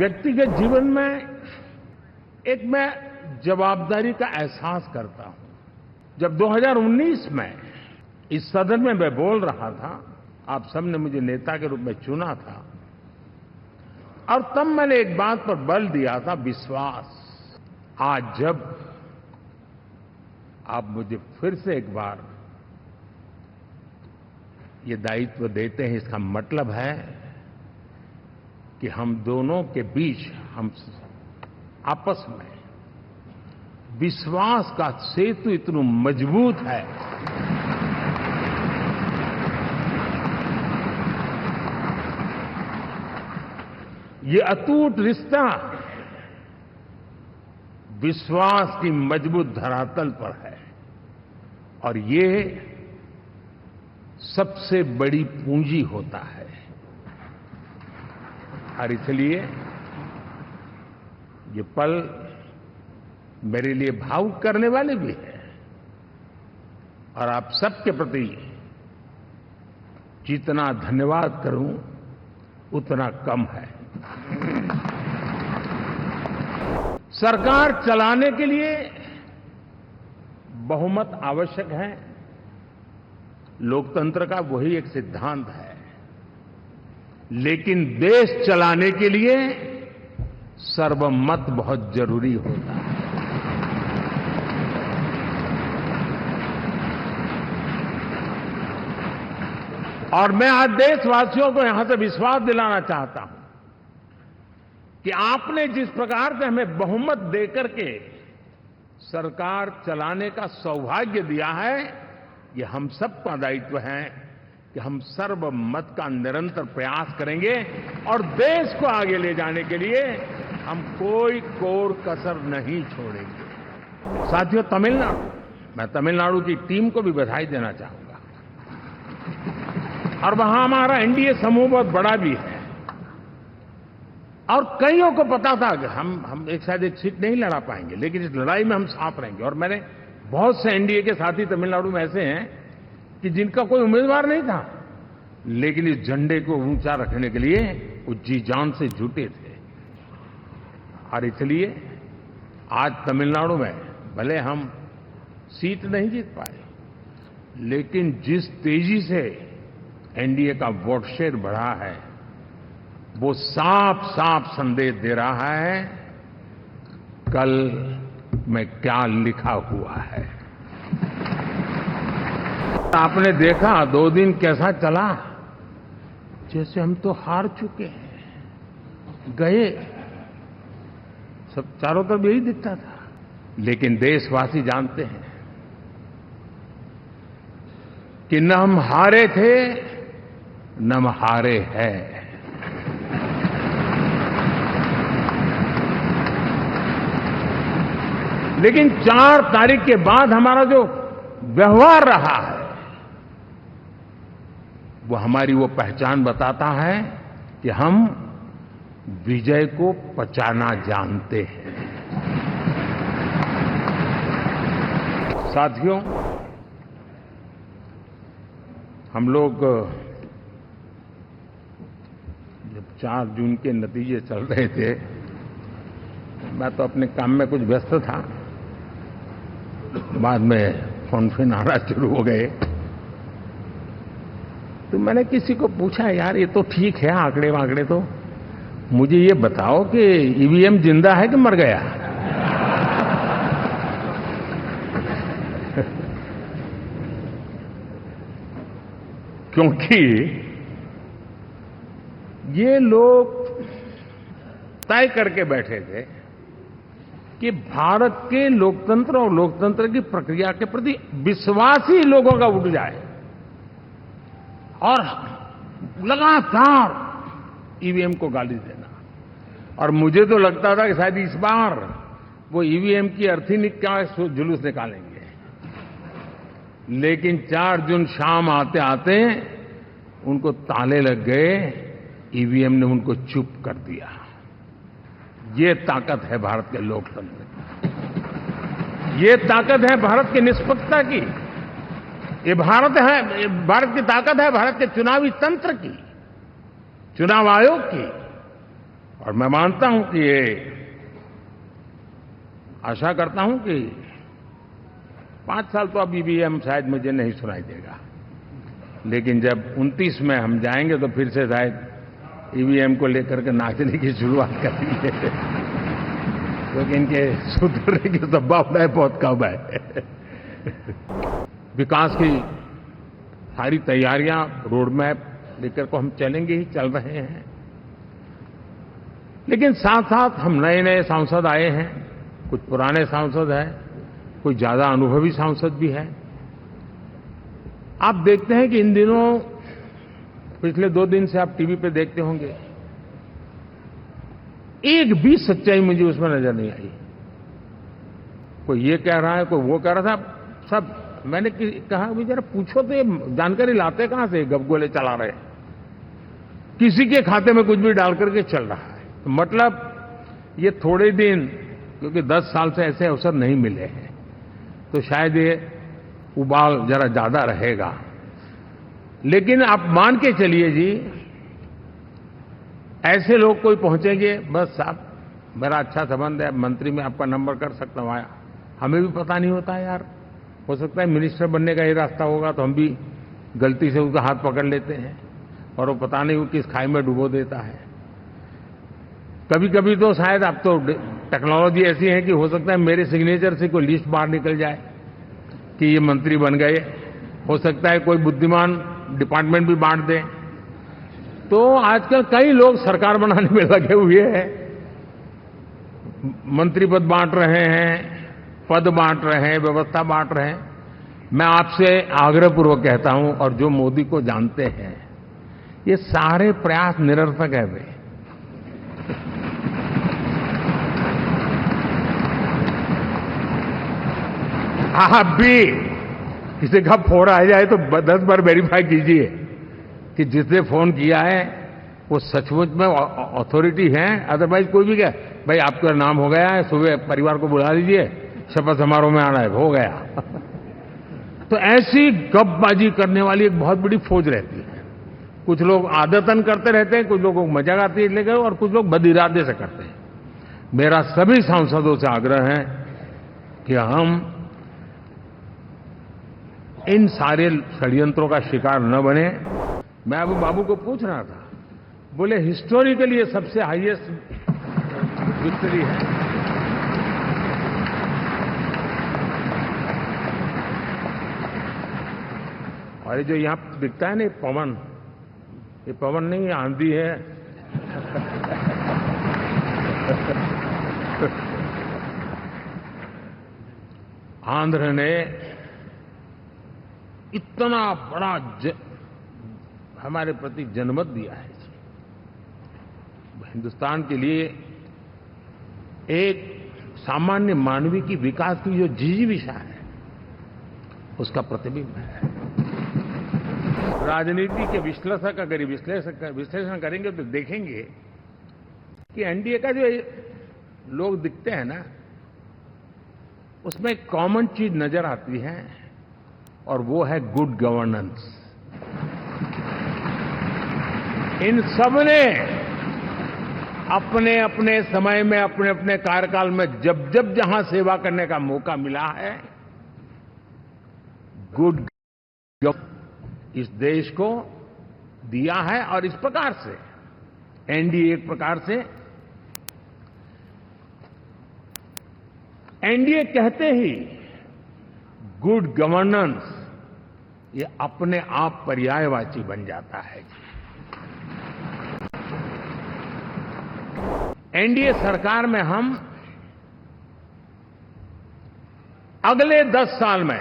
व्यक्तिगत जीवन में एक मैं जवाबदारी का एहसास करता हूं। जब 2019 में इस सदन में मैं बोल रहा था, आप सबने मुझे नेता के रूप में चुना था और तब मैंने एक बात पर बल दिया था, विश्वास। आज जब आप मुझे फिर से एक बार ये दायित्व देते हैं, इसका मतलब है कि हम दोनों के बीच, हम आपस में विश्वास का सेतु इतना मजबूत है ये अटूट रिश्ता विश्वास की मजबूत धरातल पर है और ये सबसे बड़ी पूंजी होता है। और इसलिए ये पल मेरे लिए भावुक करने वाले भी है और आप सबके प्रति जितना धन्यवाद करूं उतना कम है। सरकार चलाने के लिए बहुमत आवश्यक है, लोकतंत्र का वही एक सिद्धांत है, लेकिन देश चलाने के लिए सर्वमत बहुत जरूरी होता है। और मैं आज देशवासियों को यहां से विश्वास दिलाना चाहता हूं कि आपने जिस प्रकार से हमें बहुमत देकर के सरकार चलाने का सौभाग्य दिया है, ये हम सबका दायित्व है कि हम सर्वमत का निरंतर प्रयास करेंगे और देश को आगे ले जाने के लिए हम कोई कोर कसर नहीं छोड़ेंगे। साथियों, मैं तमिलनाडु की टीम को भी बधाई देना चाहूंगा और वहां हमारा एनडीए समूह बहुत बड़ा भी है और कईयों को पता था कि हम शायद एक सीट नहीं लड़ा पाएंगे, लेकिन इस लड़ाई में हम साथ रहेंगे। और मैंने बहुत से एनडीए के साथी तमिलनाडु में ऐसे हैं कि जिनका कोई उम्मीदवार नहीं था, लेकिन इस झंडे को ऊंचा रखने के लिए वो जी जान से जुटे थे। और इसलिए आज तमिलनाडु में भले हम सीट नहीं जीत पाए, लेकिन जिस तेजी से एनडीए का वोट शेयर बढ़ा है, वो साफ साफ संदेश दे रहा है कल में क्या लिखा हुआ है। आपने देखा 2 दिन कैसा चला, जैसे हम तो हार चुके हैं, गए, सब चारों तरफ यही दिखता था। लेकिन देशवासी जानते हैं कि न हम हारे थे न हम हारे हैं। लेकिन 4 तारीख के बाद हमारा जो व्यवहार रहा है वो हमारी वो पहचान बताता है कि हम विजय को पचाना जानते हैं। साथियों, हम लोग जब 4 जून के नतीजे चल रहे थे, मैं तो अपने काम में कुछ व्यस्त था, बाद में फोन आना शुरू हो गए, तो मैंने किसी को पूछा, यार ये तो ठीक है आंकड़े वांकड़े, तो मुझे ये बताओ कि ईवीएम जिंदा है कि मर गया? क्योंकि ये लोग तय करके बैठे थे कि भारत के लोकतंत्र और लोकतंत्र की प्रक्रिया के प्रति विश्वास ही लोगों का उठ जाए और लगातार ईवीएम को गाली देना। और मुझे तो लगता था कि शायद इस बार वो ईवीएम की अर्थी का जुलूस निकालेंगे, लेकिन 4 जून शाम आते आते उनको ताले लग गए, ईवीएम ने उनको चुप कर दिया। ये ताकत है भारत के लोकतंत्र की, ये ताकत है भारत की निष्पक्षता की, ये भारत की ताकत है भारत के चुनावी तंत्र की, चुनाव आयोग की। और मैं मानता हूं कि ये आशा करता हूं कि 5 साल तो अब ईवीएम शायद मुझे नहीं सुनाई देगा, लेकिन जब 29 में हम जाएंगे तो फिर से शायद ईवीएम को लेकर के नाचने की शुरुआत करेंगे, क्योंकि इनके सुधरने की संभावना बहुत कम है। विकास की सारी तैयारियां, रोड मैप लेकर को हम चलेंगे ही, चल रहे हैं, लेकिन साथ साथ हम नए नए सांसद आए हैं, कुछ पुराने सांसद हैं, कुछ ज्यादा अनुभवी सांसद भी हैं। आप देखते हैं कि इन दिनों पिछले 2 दिन से आप टीवी पे देखते होंगे, एक भी सच्चाई मुझे उसमें नजर नहीं आई। कोई ये कह रहा है, कोई वो कह रहा था, सब मैंने कहा भी जरा पूछो तो ये जानकारी लाते कहां से, गपगोले चला रहे, किसी के खाते में कुछ भी डाल करके चल रहा है। तो मतलब ये थोड़े दिन, क्योंकि 10 साल से ऐसे अवसर नहीं मिले हैं, तो शायद ये उबाल जरा ज्यादा रहेगा। लेकिन आप मान के चलिए जी, ऐसे लोग कोई पहुंचेंगे, बस साहब मेरा अच्छा संबंध है, मंत्री में आपका नंबर कर सकता हूं, आया, हमें भी पता नहीं होता यार, हो सकता है मिनिस्टर बनने का ही रास्ता होगा तो हम भी गलती से उसका हाथ पकड़ लेते हैं और वो पता नहीं वो किस खाई में डुबो देता है। कभी कभी तो शायद अब तो टेक्नोलॉजी ऐसी है कि हो सकता है मेरे सिग्नेचर से कोई लिस्ट बाहर निकल जाए कि ये मंत्री बन गए, हो सकता है कोई बुद्धिमान डिपार्टमेंट भी बांट दे। तो आजकल कई लोग सरकार बनाने में लगे हुए हैं, मंत्री पद बांट रहे हैं, पद बांट रहे हैं, व्यवस्था बांट रहे हैं। मैं आपसे आग्रहपूर्वक कहता हूं, और जो मोदी को जानते हैं, ये सारे प्रयास निरर्थक है। वे आप भी किसी का फोन आ जाए तो 10 बार वेरीफाई कीजिए कि जिसने फोन किया है वो सचमुच में अथॉरिटी है। अदरवाइज कोई भी कहे भाई आपका नाम हो गया है, सुबह परिवार को बुला लीजिए, शपथ समारोह में आना है, हो गया। तो ऐसी गपबाजी करने वाली एक बहुत बड़ी फौज रहती है। कुछ लोग आदतन करते रहते हैं, कुछ लोगों को मजाक आती है लेकर, और कुछ लोग बदइरादे से करते हैं। मेरा सभी सांसदों से आग्रह है कि हम इन सारे षड्यंत्रों का शिकार न बने। मैं अभी बाबू को पूछ रहा था, बोले हिस्टोरिकली ये सबसे हाईएस्ट विक्ट्री है। और ये जो यहां दिखता है ना पवन, ये पवन नहीं, ये आंधी है। आंध्र ने इतना बड़ा हमारे प्रति जनमत दिया है। हिंदुस्तान के लिए एक सामान्य मानवी की विकास की जो जिजीविषा है, उसका प्रतिबिंब है। राजनीति के विश्लेषक अगर विश्लेषण करेंगे तो देखेंगे कि एनडीए का जो लोग दिखते हैं ना, उसमें एक कॉमन चीज नजर आती है, और वो है गुड गवर्नेंस। इन सबने अपने अपने समय में, अपने अपने कार्यकाल में जब जब जहां सेवा करने का मौका मिला है, गुड इस देश को दिया है। और इस प्रकार से एनडीए एक प्रकार से, एनडीए कहते ही गुड गवर्नेंस ये अपने आप पर्यायवाची बन जाता है। एनडीए सरकार में हम अगले 10 साल में,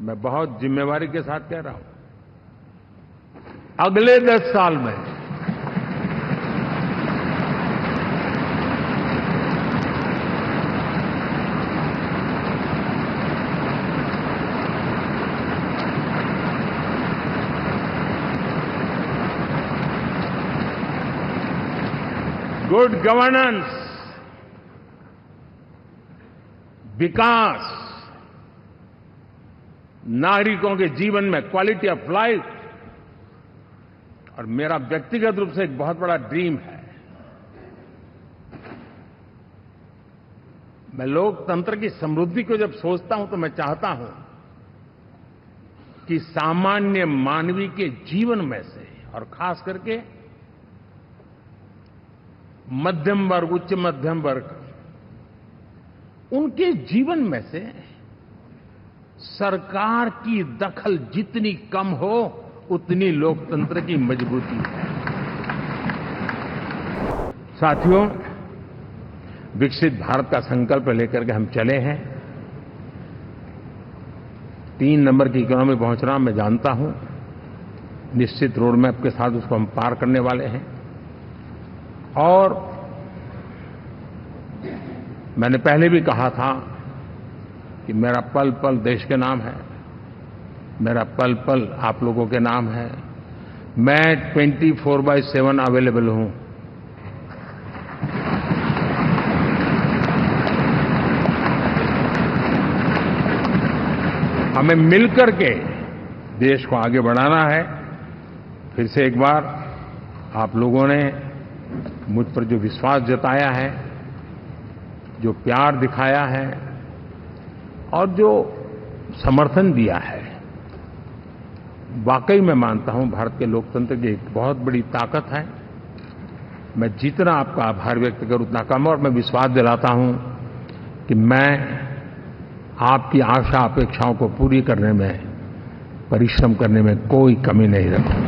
मैं बहुत जिम्मेवारी के साथ कह रहा हूं, अगले 10 साल में गुड गवर्नेंस, विकास, नागरिकों के जीवन में क्वालिटी ऑफ लाइफ, और मेरा व्यक्तिगत रूप से एक बहुत बड़ा ड्रीम है, मैं लोकतंत्र की समृद्धि को जब सोचता हूं तो मैं चाहता हूं कि सामान्य मानवीय के जीवन में से, और खास करके मध्यम वर्ग, उच्च मध्यम वर्ग, उनके जीवन में से सरकार की दखल जितनी कम हो उतनी लोकतंत्र की मजबूती है। साथियों, विकसित भारत का संकल्प लेकर के हम चले हैं। 3 नंबर की इकोनॉमी पहुंचना मैं जानता हूं, निश्चित रोड मैप के साथ उसको हम पार करने वाले हैं। और मैंने पहले भी कहा था कि मेरा पल पल देश के नाम है, मेरा पल पल आप लोगों के नाम है। मैं 24/7 अवेलेबल हूं। हमें मिलकर के देश को आगे बढ़ाना है। फिर से एक बार आप लोगों ने मुझ पर जो विश्वास जताया है, जो प्यार दिखाया है और जो समर्थन दिया है, वाकई मैं मानता हूं भारत के लोकतंत्र की एक बहुत बड़ी ताकत है। मैं जितना आपका आभार व्यक्त करूं उतना कम, और मैं विश्वास दिलाता हूं कि मैं आपकी आशा अपेक्षाओं को पूरी करने में, परिश्रम करने में कोई कमी नहीं रखूंगा।